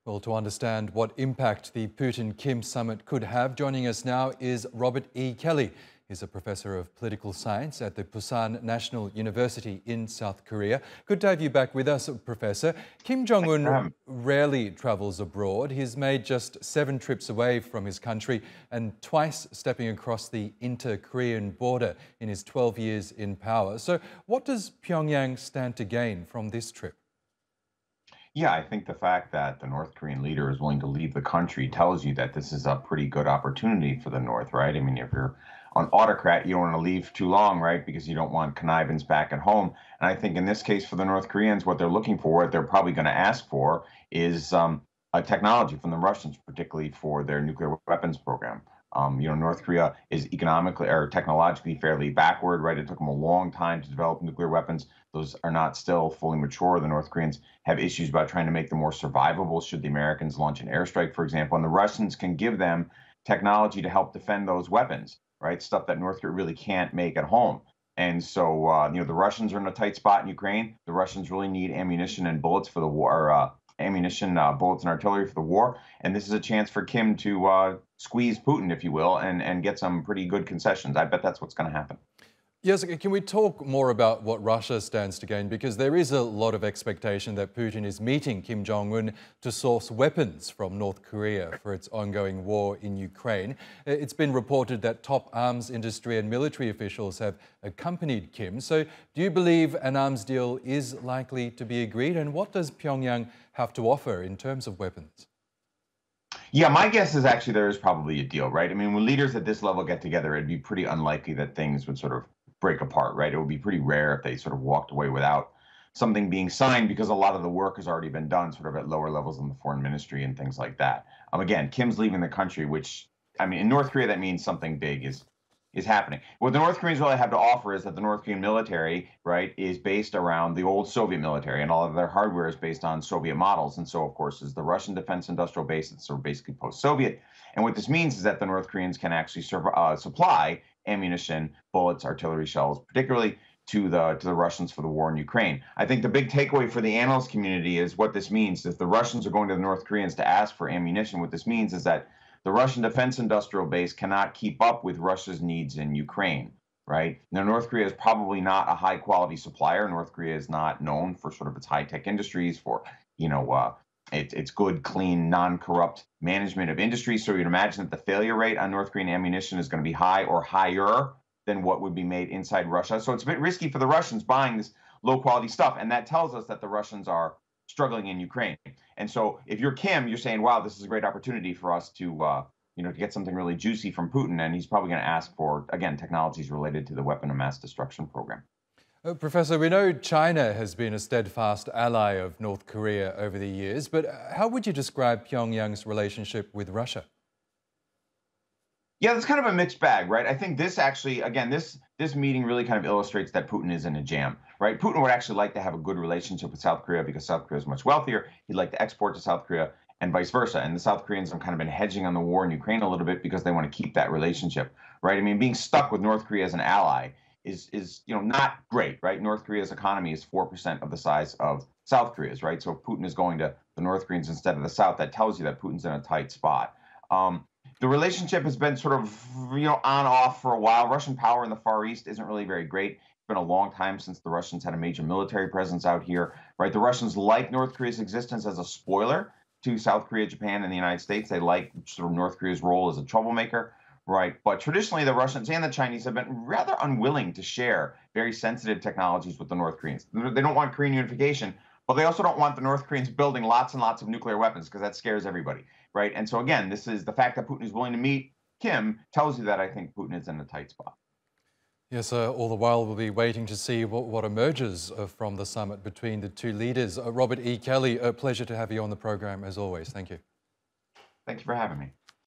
Well, to understand what impact the Putin-Kim summit could have, joining us now is Robert E. Kelly. He's a professor of political science at the Pusan National University in South Korea. Good to have you back with us, Professor. Kim Jong-un rarely travels abroad. He's made just 7 trips away from his country and twice stepping across the inter-Korean border in his 12 years in power. So what does Pyongyang stand to gain from this trip? Yeah, I think the fact that the North Korean leader is willing to leave the country tells you that this is a pretty good opportunity for the North, right? I mean, if you're an autocrat, you don't want to leave too long, right? Because you don't want connivance back at home. And I think in this case for the North Koreans, what they're looking for, what they're probably going to ask for is a technology from the Russians, particularly for their nuclear weapons program. North Korea is economically or technologically fairly backward, right? It took them a long time to develop nuclear weapons. Those are not still fully mature. The North Koreans have issues about trying to make them more survivable should the Americans launch an airstrike, for example. And the Russians can give them technology to help defend those weapons, right? Stuff that North Korea really can't make at home. And so, the Russians are in a tight spot in Ukraine. The Russians really need ammunition and bullets for the war, bullets and artillery for the war. And this is a chance for Kim to squeeze Putin, if you will, and get some pretty good concessions. I bet that's what's going to happen. Yes, can we talk more about what Russia stands to gain? Because there is a lot of expectation that Putin is meeting Kim Jong-un to source weapons from North Korea for its ongoing war in Ukraine. It's been reported that top arms industry and military officials have accompanied Kim. So do you believe an arms deal is likely to be agreed? And what does Pyongyang have to offer in terms of weapons? Yeah, my guess is actually there is probably a deal, right? I mean, when leaders at this level get together, it'd be pretty unlikely that things would sort of break apart, right? It would be pretty rare if they sort of walked away without something being signed because a lot of the work has already been done sort of at lower levels in the foreign ministry and things like that. Again, Kim's leaving the country, which, I mean, in North Korea, that means something big is happening. What the North Koreans really have to offer is that the North Korean military, right, is based around the old Soviet military, and all of their hardware is based on Soviet models. And so, of course, is the Russian defense industrial base that's sort of basically post-Soviet. And what this means is that the North Koreans can actually supply ammunition, bullets, artillery shells, particularly to the Russians for the war in Ukraine. I think the big takeaway for the analyst community is what this means. If the Russians are going to the North Koreans to ask for ammunition, what this means is that the Russian defense industrial base cannot keep up with Russia's needs in Ukraine, right? Now, North Korea is probably not a high quality supplier. North Korea is not known for sort of its high tech industries, for, it's good, clean, non-corrupt management of industry. So you'd imagine that the failure rate on North Korean ammunition is going to be high or higher than what would be made inside Russia. So it's a bit risky for the Russians buying this low quality stuff. And that tells us that the Russians are struggling in Ukraine. And so if you're Kim, you're saying, wow, this is a great opportunity for us to get something really juicy from Putin. And he's probably going to ask for, again, technologies related to the weapon of mass destruction program. Professor, we know China has been a steadfast ally of North Korea over the years, but how would you describe Pyongyang's relationship with Russia? Yeah, it's kind of a mixed bag, right? I think this actually, again, this meeting really kind of illustrates that Putin is in a jam, right? Putin would actually like to have a good relationship with South Korea because South Korea is much wealthier. He'd like to export to South Korea and vice versa. And the South Koreans have kind of been hedging on the war in Ukraine a little bit because they want to keep that relationship, right? I mean, being stuck with North Korea as an ally is not great, right? North Korea's economy is 4% of the size of South Korea's, right? So if Putin is going to the North Koreans instead of the South, that tells you that Putin's in a tight spot. The relationship has been sort of, on off for a while. Russian power in the Far East isn't really very great. It's been a long time since the Russians had a major military presence out here, right? The Russians like North Korea's existence as a spoiler to South Korea, Japan, and the United States. They like sort of North Korea's role as a troublemaker, right? But traditionally, the Russians and the Chinese have been rather unwilling to share very sensitive technologies with the North Koreans. They don't want Korean unification, but they also don't want the North Koreans building lots and lots of nuclear weapons because that scares everybody, right? And so again, this is the fact that Putin is willing to meet Kim tells you that I think Putin is in a tight spot. Yes, all the while we'll be waiting to see what emerges from the summit between the two leaders. Robert E. Kelly, a pleasure to have you on the program as always. Thank you. Thank you for having me.